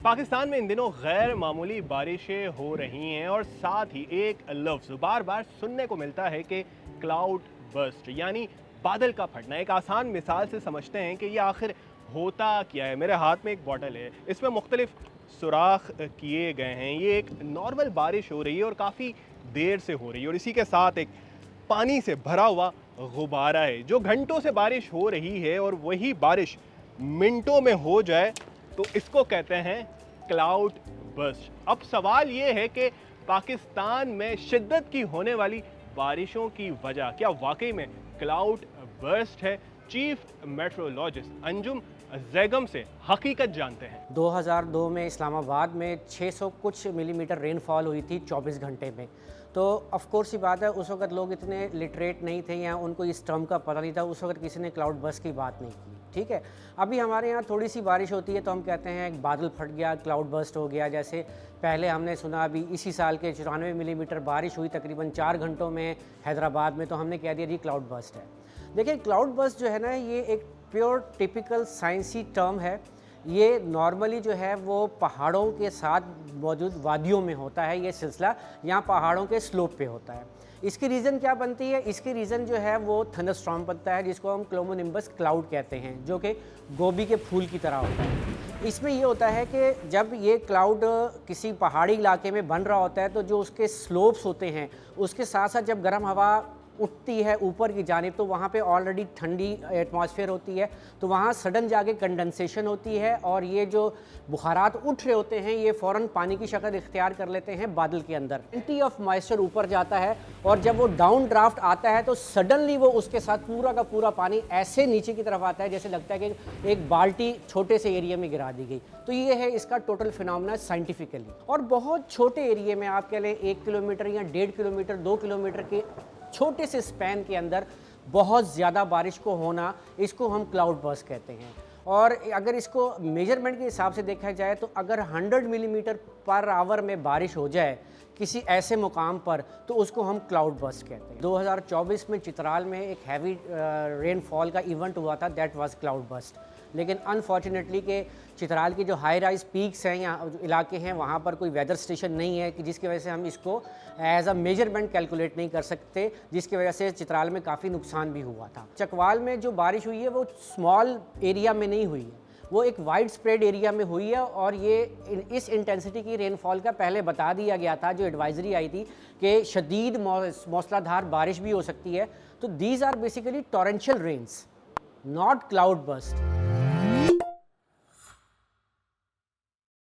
पाकिस्तान में इन दिनों गैर मामूली बारिशें हो रही हैं और साथ ही एक लफ्ज़ बार बार सुनने को मिलता है कि क्लाउड बर्स्ट यानी बादल का फटना। एक आसान मिसाल से समझते हैं कि ये आखिर होता क्या है। मेरे हाथ में एक बॉटल है, इसमें मुख्तलिफ सुराख किए गए हैं। ये एक नॉर्मल बारिश हो रही है और काफ़ी देर से हो रही है और इसी के साथ एक पानी से भरा हुआ गुब्बारा है जो घंटों से बारिश हो रही है और वही बारिश मिनटों में हो जाए तो इसको कहते हैं क्लाउड बर्स्ट। अब सवाल ये है कि पाकिस्तान में शिद्दत की होने वाली बारिशों की वजह क्या वाकई में क्लाउड बर्स्ट है? चीफ मेट्रोलॉजिस्ट अंजुम जैगम से हकीकत जानते हैं। 2002 में इस्लामाबाद में 600 कुछ मिलीमीटर रेनफॉल हुई थी 24 घंटे में। तो ऑफ कोर्स ही बात है, उस वक्त लोग इतने लिटरेट नहीं थे या उनको इस टर्म का पता नहीं था। उस वक्त किसी ने क्लाउड बर्स्ट की बात नहीं की। ठीक है, अभी हमारे यहाँ थोड़ी सी बारिश होती है तो हम कहते हैं एक बादल फट गया, क्लाउड बर्स्ट हो गया। जैसे पहले हमने सुना अभी इसी साल के 94 मिलीमीटर बारिश हुई तकरीबन 4 घंटों में हैदराबाद में, तो हमने कह दिया जी क्लाउड बर्स्ट है। देखिए, क्लाउड बर्स्ट जो है ना, ये एक प्योर टिपिकल साइंसी टर्म है। ये नॉर्मली जो है वो पहाड़ों के साथ मौजूद वादियों में होता है। ये सिलसिला यहाँ पहाड़ों के स्लोप पे होता है। इसकी रीज़न क्या बनती है? इसकी रीज़न जो है वो थंडरस्टॉर्म बनता है, जिसको हम क्लोमोनिम्बस क्लाउड कहते हैं, जो कि गोभी के फूल की तरह होता है। इसमें ये होता है कि जब ये क्लाउड किसी पहाड़ी इलाके में बन रहा होता है तो जो उसके स्लोप्स होते हैं उसके साथ साथ जब गर्म हवा उठती है ऊपर की जानिब तो वहाँ पे ऑलरेडी ठंडी एटमॉस्फेयर होती है, तो वहाँ सडन जाके कंडेंसेशन होती है और ये जो बुखारात उठ रहे होते हैं ये फ़ौरन पानी की शक्ल इख्तियार कर लेते हैं बादल के अंदर। एंटी ऑफ मॉइस्चर ऊपर जाता है और जब वो डाउन ड्राफ्ट आता है तो सडनली वो उसके साथ पूरा का पूरा पानी ऐसे नीचे की तरफ आता है जैसे लगता है कि एक बाल्टी छोटे से एरिया में गिरा दी गई। तो ये है इसका टोटल फिनोमेना साइंटिफिकली। और बहुत छोटे एरिया में, आप कह लें 1 किलोमीटर या 1.5 किलोमीटर 2 किलोमीटर के छोटे से स्पैन के अंदर बहुत ज़्यादा बारिश को होना, इसको हम क्लाउड बर्स्ट कहते हैं। और अगर इसको मेजरमेंट के हिसाब से देखा जाए तो अगर 100 मिलीमीटर पर आवर में बारिश हो जाए किसी ऐसे मुकाम पर तो उसको हम क्लाउड बर्स्ट कहते हैं। 2024 में चित्राल में एक हैवी रेनफॉल का इवेंट हुआ था, दैट वाज क्लाउड बर्स्ट। लेकिन अनफॉर्चुनेटली के चित्राल की जो हाई राइज पीक्स हैं या जो इलाके हैं वहाँ पर कोई वेदर स्टेशन नहीं है कि जिसकी वजह से हम इसको एज अ मेजरमेंट कैलकुलेट नहीं कर सकते, जिसकी वजह से चित्राल में काफ़ी नुकसान भी हुआ था। चकवाल में जो बारिश हुई है वो स्मॉल एरिया में नहीं हुई है, वो एक वाइड स्प्रेड एरिया में हुई है। और ये इस इंटेंसिटी की रेनफॉल का पहले बता दिया गया था, जो एडवाइजरी आई थी कि शदीद मौसलाधार बारिश भी हो सकती है। तो these are basically torrential rains, not cloud burst.